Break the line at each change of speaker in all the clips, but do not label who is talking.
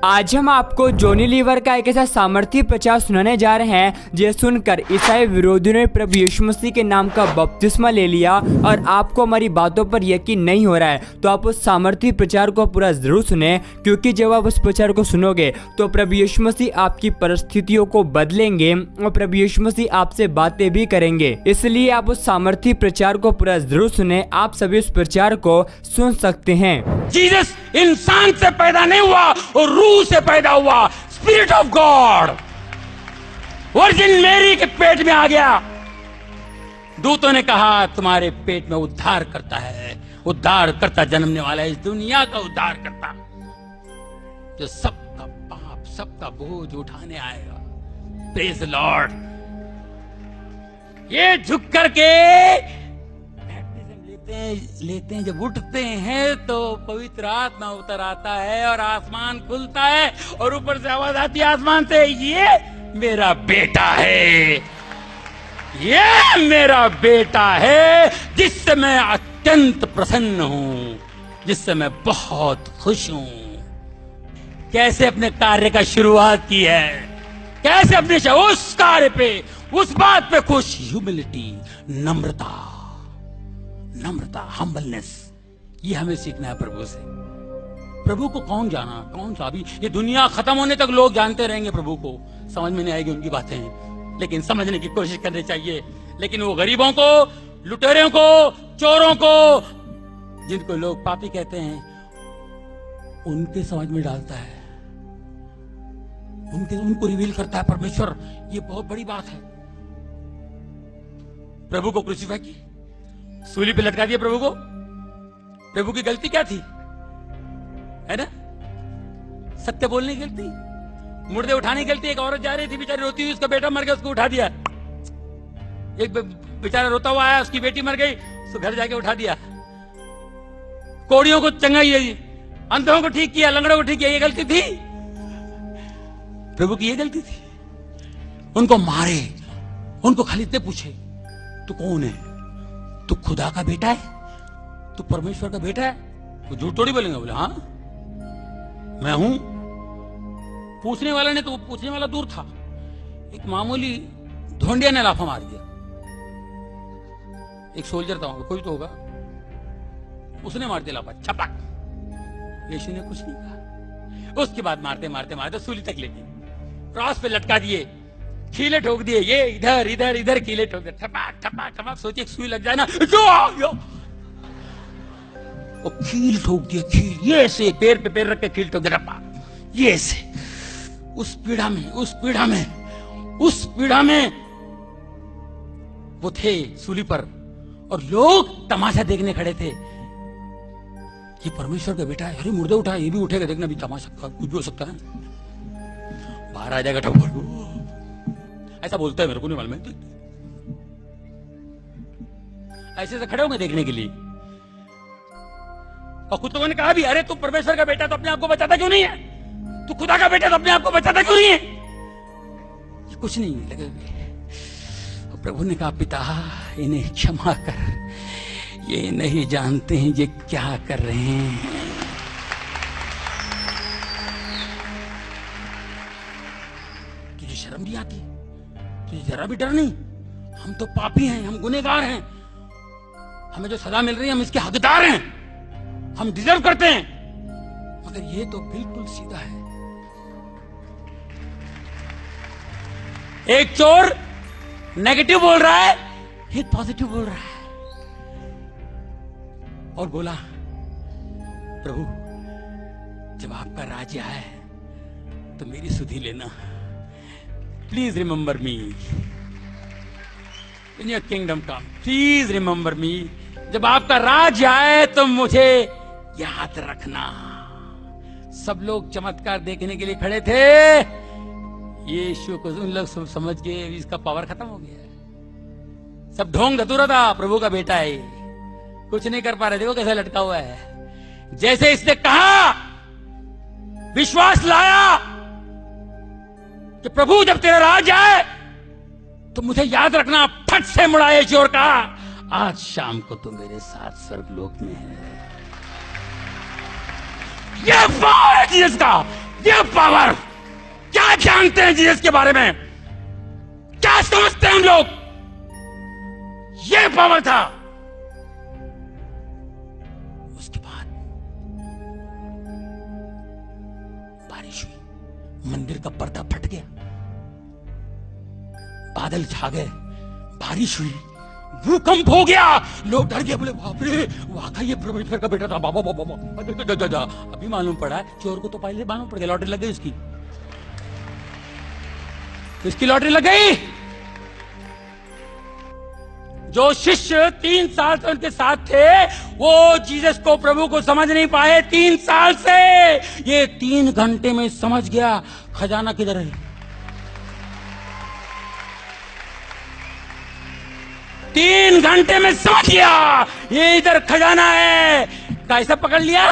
आज हम आपको जॉनी लीवर का एक ऐसा सामर्थ्य प्रचार सुनाने जा रहे हैं जो सुनकर ईसाई विरोधियों ने प्रभु यीशु मसीह के नाम का बपतिस्मा ले लिया और आपको हमारी बातों पर यकीन नहीं हो रहा है। तो आप उस सामर्थ्य प्रचार को पूरा जरूर सुने, क्योंकि जब आप उस प्रचार को सुनोगे तो प्रभु यीशु मसीह आपकी परिस्थितियों को बदलेंगे और प्रभु यीशु मसीह आपसे बातें भी करेंगे। इसलिए आप उस सामर्थ्य प्रचार को पूरा जरूर सुने। आप सभी उस प्रचार को सुन सकते हैं।
जीसस इंसान से पैदा नहीं हुआ और रूह से पैदा हुआ, spirit of God virgin Mary के पेट में आ गया। दूतों ने कहा तुम्हारे पेट में उद्धार करता है, उद्धार करता जन्मने वाला है, इस दुनिया का उद्धार करता जो सबका पाप सबका बोझ उठाने आएगा। Praise the Lord. ये झुक करके लेते हैं, जब उठते हैं तो पवित्र आत्मा उतर आता है और आसमान खुलता है और ऊपर से आवाज आती है आसमान से, ये मेरा बेटा है, ये मेरा बेटा है जिससे मैं अत्यंत प्रसन्न हूं, जिससे मैं बहुत खुश हूं। कैसे अपने कार्य का शुरुआत की है, कैसे अपने उस कार्य पे, उस बात पे खुश। ह्यूमिलिटी, नम्रता, हम्बलनेस, ये हमें सीखना है प्रभु से। प्रभु को कौन जाना, कौन सा, अभी ये दुनिया खत्म होने तक लोग जानते रहेंगे प्रभु को, समझ में नहीं आएगी उनकी बातें, लेकिन समझने की कोशिश करनी चाहिए। लेकिन वो गरीबों को, लुटेरों को, चोरों को, जिनको लोग पापी कहते हैं, उनके समझ में डालता है, उनको रिवील करता है परमेश्वर। ये बहुत बड़ी बात है। प्रभु को क्रूसीफाई की, सूली पे लटका दिया प्रभु को। प्रभु की गलती क्या थी, है ना? सत्य बोलने की गलती, मुर्दे उठाने की गलती। एक औरत जा रही थी बेचारी, रोती हुई, उसका बेटा मर गया, उसको उठा दिया। एक बेचारा रोता हुआ आया, उसकी बेटी मर गई, उसको घर जाके उठा दिया। कोड़ियों को चंगाई दी, अंधों को ठीक किया, लंगड़ों को ठीक किया। ये गलती थी प्रभु की, ये गलती थी। उनको मारे, उनको खाली इतने पूछे तू कौन है, तू खुदा का बेटा है, तू परमेश्वर का बेटा है? वो झूठ थोड़ी बोलेंगे। बोले हाँ मैं हूं। पूछने वाला ने तो, पूछने वाला दूर था, एक मामूली ढोंडिया ने लाफा मार दिया। एक सोल्जर था, कोई तो होगा, उसने मार दिया लाफा, छपक। यीशु ने कुछ नहीं कहा। उसके बाद मारते मारते मारते सूली तक ले गए, क्रॉस पे लटका दिए, कीले ठोक दिए, ये इधर इधर इधर कीले ठोक दिए, ठपाक ठपाक ठपाक। सोचिए एक सुई लग जाए ना, जो आ गया वो कील ठोक दिया, कील ये से पैर पे पैर रख के कील ठोक दिया, ये से। उस पीड़ा में वो थे सूली पर, और लोग तमाशा देखने खड़े थे। ये परमेश्वर का बेटा है, अरे मुर्दे उठा, ये भी उठेगा, देखना भी तमाशा, कुछ भी हो सकता है, बाहर आ जाएगा ठोकर। ऐसा बोलता है, मेरे को नहीं मालूम है। ऐसे से खड़े होंगे देखने के लिए। और खुद तो ने कहा भी, अरे तू परमेश्वर का बेटा तो अपने आप को बचाता क्यों नहीं है, तू खुदा का बेटा तो अपने आप को बचाता क्यों नहीं है? ये कुछ नहीं लगे। और प्रभु ने कहा, पिता इन्हें क्षमा कर, ये नहीं जानते हैं ये क्या कर रहे हैं। तुझे शर्म नहीं आती, तुझे जरा भी डर नहीं? हम तो पापी हैं, हम गुनहगार हैं, हमें जो सजा मिल रही है हम इसके हकदार हैं, हम डिजर्व करते हैं। मगर ये तो बिल्कुल सीधा है। एक चोर नेगेटिव बोल रहा है, एक पॉजिटिव बोल रहा है, और बोला, प्रभु जब आपका राज्य आए तो मेरी सुधि लेना, please remember me in your kingdom come, please remember मी। जब आपका राज आए तो मुझे याद रखना। सब लोग चमत्कार देखने के लिए खड़े थे। यीशु को उन लोग समझ के इसका पावर खत्म हो गया। सब ढोंग धतूरा था, प्रभु का बेटा है, कुछ नहीं कर पा रहे। देखो कैसा लटका हुआ है। जैसे इसने कहा, विश्वास लाया कि प्रभु जब तेरा राज आए तो मुझे याद रखना, फट से मुड़ाए चोर का, आज शाम को तो मेरे साथ स्वर्गलोक में है। ये पावर है जीसस का, ये पावर, क्या जानते हैं जीसस के बारे में, क्या समझते हैं हम लोग? ये पावर था। उसके बाद बारिश हुई, मंदिर का पर्दा फट गया, बादल छा गए, बारिश हुई, भूकंप हो गया, लोग डर गए, बोले बाप रे, वाकई ये परमेश्वर का बेटा था। बाबा बाबा बाबा, अभी मालूम पड़ा है चोर को तो पहले मालूम पड़ गया, लॉटरी लग गई उसकी, किसकी लॉटरी लग गई? जो शिष्य 3 साल से उनके साथ थे, वो जीसस को, प्रभु को समझ नहीं पाए 3 साल से। ये 3 घंटे में समझ गया खजाना किधर है। 3 घंटे में समझ गया ये इधर खजाना है। कैसा पकड़ लिया?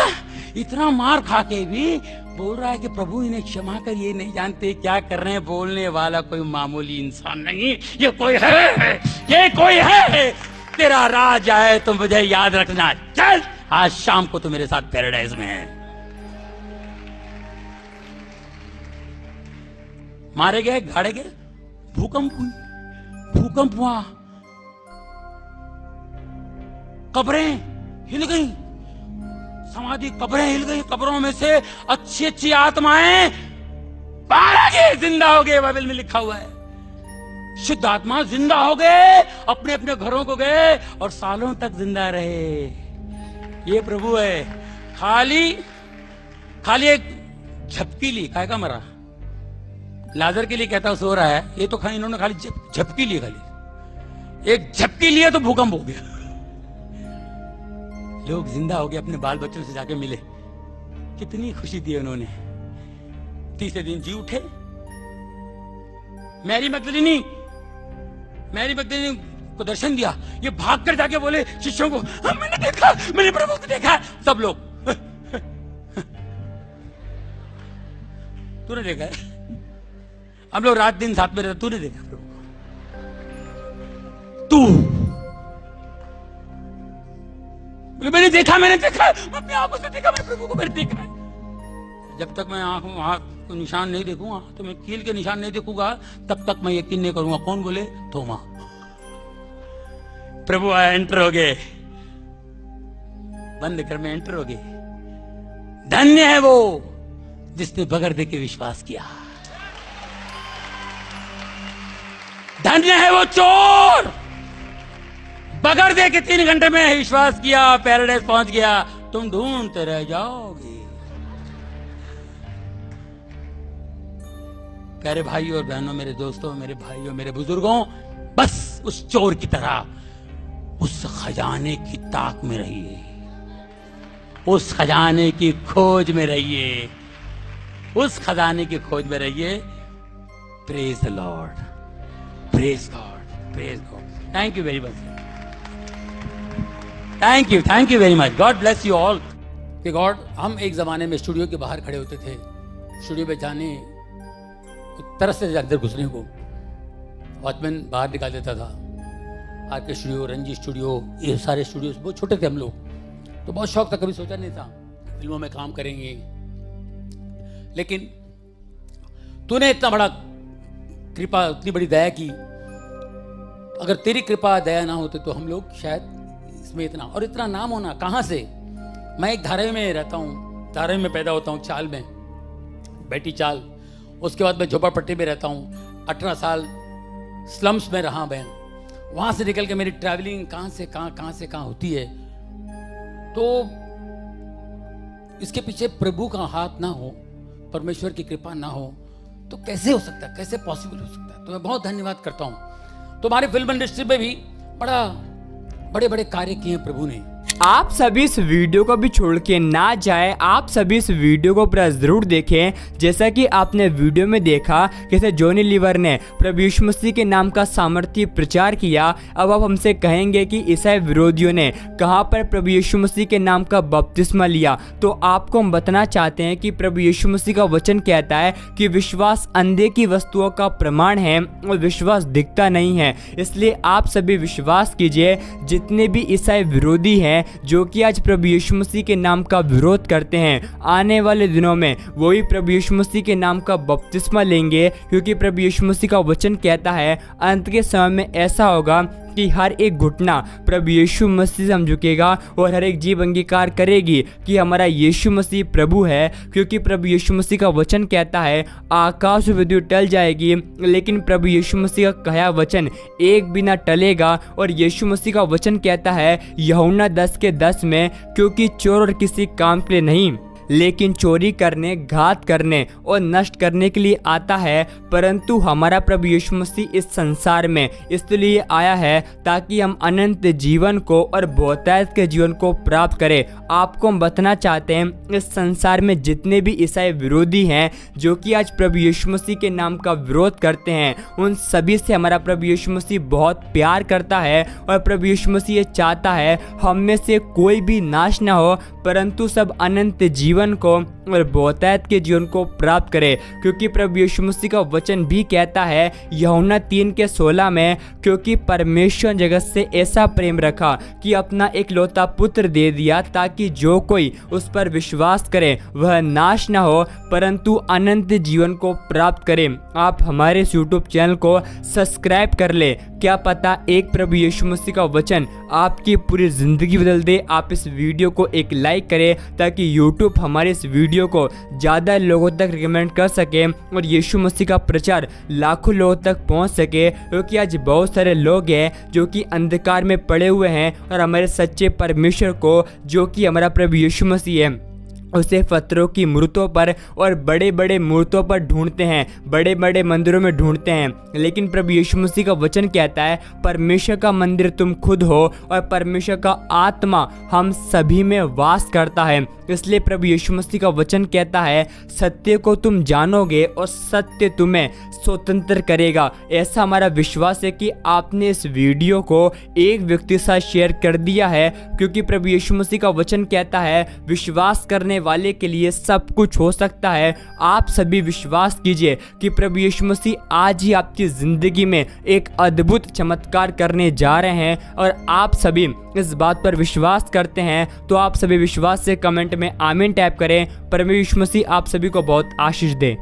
इतना मार खा के भी बोल रहा है कि प्रभु इन्हें क्षमा कर, ये नहीं जानते क्या कर रहे हैं। बोलने वाला कोई मामूली इंसान नहीं, ये कोई है, ये कोई है। तेरा राज आए तो मुझे याद रखना। चल, आज शाम को तो मेरे साथ पैराडाइज में है। मारे गए, गाड़े गए, भूकंप हुई, भूकंप हुआ, कब्रें हिल गई, समाधि कब्रें हिल गई, कब्रों में से अच्छी अच्छी आत्माएं बाहर आ गए, जिंदा हो गए। बाइबल में लिखा हुआ है शुद्ध आत्मा जिंदा हो गए, अपने अपने घरों को गए और सालों तक जिंदा रहे। ये प्रभु है। खाली एक झपकी ली, काय का मरा, लाजर के लिए कहता सो रहा है, ये तो खाली इन्होंने खाली झपकी ली, खाली एक झपकी लिए तो भूकंप हो गया, लोग जिंदा हो गए, अपने बाल बच्चों से जाके मिले, कितनी खुशी दी उन्होंने। तीसरे दिन जी उठे। मैरी मगदलीनी को दर्शन दिया, ये भाग कर जाके बोले शिष्यों को, मैंने देखा, मैंने प्रभु को देखा। सब लोग तूने देखा है? हम लोग रात दिन साथ में रहते, तूने देखा प्रभु को? तू? मैंने देखा, मैं अपनी आंखों से देखा, मैंने प्रभु को मैंने देखा। जब तक मैं आंख को निशान नहीं देखूंगा, तो मैं कील के निशान नहीं देखूंगा, तब तक मैं यकीन नहीं करूंगा। कौन बोले? थोमा। प्रभु आया, एंटर हो गए, बंद घर में एंटर हो गए। धन्य है वो जिसने बगैर देखे विश्वास किया। धन्य है वो चोर, बगैर देखे 3 घंटे में विश्वास किया, पैराडाइज पहुंच गया। तुम ढूंढते रह जाओगे। प्यारे भाइयों और बहनों, मेरे दोस्तों, मेरे भाइयों, मेरे बुजुर्गों, बस उस चोर की तरह उस खजाने की ताक में रहिए, उस खजाने की खोज में रहिए, उस खजाने की खोज में रहिए। Praise the Lord, praise God, praise God. Thank you very much, thank you very much, God bless you all. कि गॉड, हम एक जमाने में स्टूडियो के बाहर खड़े होते थे, स्टूडियो में जाने तरस से अंदर घुसने को वॉचमैन बाहर निकाल देता था। आरके स्टूडियो, रंजी स्टूडियो, ये सारे स्टूडियो बहुत छोटे थे हम लोग, तो बहुत शौक था, कभी सोचा नहीं था फिल्मों में काम करेंगे। लेकिन तूने इतना बड़ा कृपा, इतनी बड़ी दया की। अगर तेरी कृपा दया ना होती तो हम लोग शायद इसमें इतना, और इतना नाम होना कहाँ से। मैं एक धारावी में रहता हूँ, धारावी में पैदा होता हूँ, चाल में, बेटी चाल। उसके बाद मैं झोपड़पट्टी में रहता हूँ, 18 साल स्लम्स में रहा मैं। वहाँ से निकल के मेरी ट्रैवलिंग कहाँ से कहाँ होती है। तो इसके पीछे प्रभु का हाथ ना हो, परमेश्वर की कृपा ना हो, तो कैसे हो सकता है, कैसे पॉसिबल हो सकता है। तो मैं बहुत धन्यवाद करता हूँ। तुम्हारी फिल्म इंडस्ट्री में भी बड़े बड़े कार्य किए प्रभु ने।
आप सभी इस वीडियो को भी छोड़ के ना जाए, आप सभी इस वीडियो को पूरा जरूर देखें। जैसा कि आपने वीडियो में देखा कैसे जॉनी लीवर ने प्रभु यीशु मसीह के नाम का सामर्थ्य प्रचार किया। अब आप हमसे कहेंगे कि ईसाई विरोधियों ने कहां पर प्रभु यीशु मसीह के नाम का बपतिस्मा लिया। तो आपको हम बताना चाहते हैं कि प्रभु यीशु मसीह का वचन कहता है कि विश्वास अंधे की वस्तुओं का प्रमाण है और विश्वास दिखता नहीं है। इसलिए आप सभी विश्वास कीजिए। जितने भी ईसाई विरोधी हैं हैं जो कि आज प्रभु यीशु मसीह के नाम का विरोध करते हैं, आने वाले दिनों में वही प्रभु यीशु मसीह के नाम का बपतिस्मा लेंगे, क्योंकि प्रभु यीशु मसीह का वचन कहता है अंत के समय में ऐसा होगा कि हर एक घुटना प्रभु यीशु मसीह से हम झुकेगा और हर एक जीभ अंगीकार करेगी कि हमारा यीशु मसीह प्रभु है। क्योंकि प्रभु यीशु मसीह का वचन कहता है आकाश और पृथ्वी टल जाएगी लेकिन प्रभु यीशु मसीह का कहा वचन एक भी ना टलेगा। और यीशु मसीह का वचन कहता है यूहन्ना 10:10 में, क्योंकि चोर और किसी काम के लिए नहीं लेकिन चोरी करने, घात करने और नष्ट करने के लिए आता है, परंतु हमारा प्रभु यीशु मसीह इस संसार में इसलिए आया है ताकि हम अनंत जीवन को और बहुतायत के जीवन को प्राप्त करें। आपको हम बताना चाहते हैं इस संसार में जितने भी ईसाई विरोधी हैं जो कि आज प्रभु यीशु मसीह के नाम का विरोध करते हैं, उन सभी से हमारा प्रभु यीशु मसीह बहुत प्यार करता है और प्रभु यीशु मसीह ये चाहता है हम में से कोई भी नाश ना हो परंतु सब अनंत जीवन को और बहुतायत के जीवन को प्राप्त करे। क्योंकि प्रभु यीशु मसीह का वचन भी कहता है यूहन्ना 3:16 में, क्योंकि परमेश्वर ने जगत से ऐसा प्रेम रखा कि अपना एकलौता पुत्र दे दिया ताकि जो कोई उस पर विश्वास करे वह नाश ना हो परंतु अनंत जीवन को प्राप्त करे। आप हमारे इस यूट्यूब चैनल को सब्सक्राइब कर ले, क्या पता एक प्रभु यीशु मसीह का वचन आपकी पूरी जिंदगी बदल दे। आप इस वीडियो को एक लाइक करें ताकि यूट्यूब हमारे इस वीडियो को ज़्यादा लोगों तक रिकमेंड कर सके और यीशु मसीह का प्रचार लाखों लोगों तक पहुंच सके। क्योंकि आज बहुत सारे लोग हैं जो कि अंधकार में पड़े हुए हैं और हमारे सच्चे परमेश्वर को जो कि हमारा प्रभु यीशु मसीह है उसे पत्थरों की मूर्तों पर और बड़े बड़े मूर्तों पर ढूंढते हैं, बड़े बड़े मंदिरों में ढूंढते हैं। लेकिन प्रभु यीशु मसीह का वचन कहता है परमेश्वर का मंदिर तुम खुद हो और परमेश्वर का आत्मा हम सभी में वास करता है। इसलिए प्रभु यीशु मसीह का वचन कहता है सत्य को तुम जानोगे और सत्य तुम्हें स्वतंत्र करेगा। ऐसा हमारा विश्वास है कि आपने इस वीडियो को एक व्यक्ति के साथ शेयर कर दिया है, क्योंकि प्रभु यीशु मसीह का वचन कहता है विश्वास करने वाले के लिए सब कुछ हो सकता है। आप सभी विश्वास कीजिए कि प्रभु यीशु मसीह आज ही आपकी जिंदगी में एक अद्भुत चमत्कार करने जा रहे हैं और आप सभी इस बात पर विश्वास करते हैं तो आप सभी विश्वास से कमेंट में आमीन टाइप करें। प्रभु यीशु मसीह आप सभी को बहुत आशीष दे।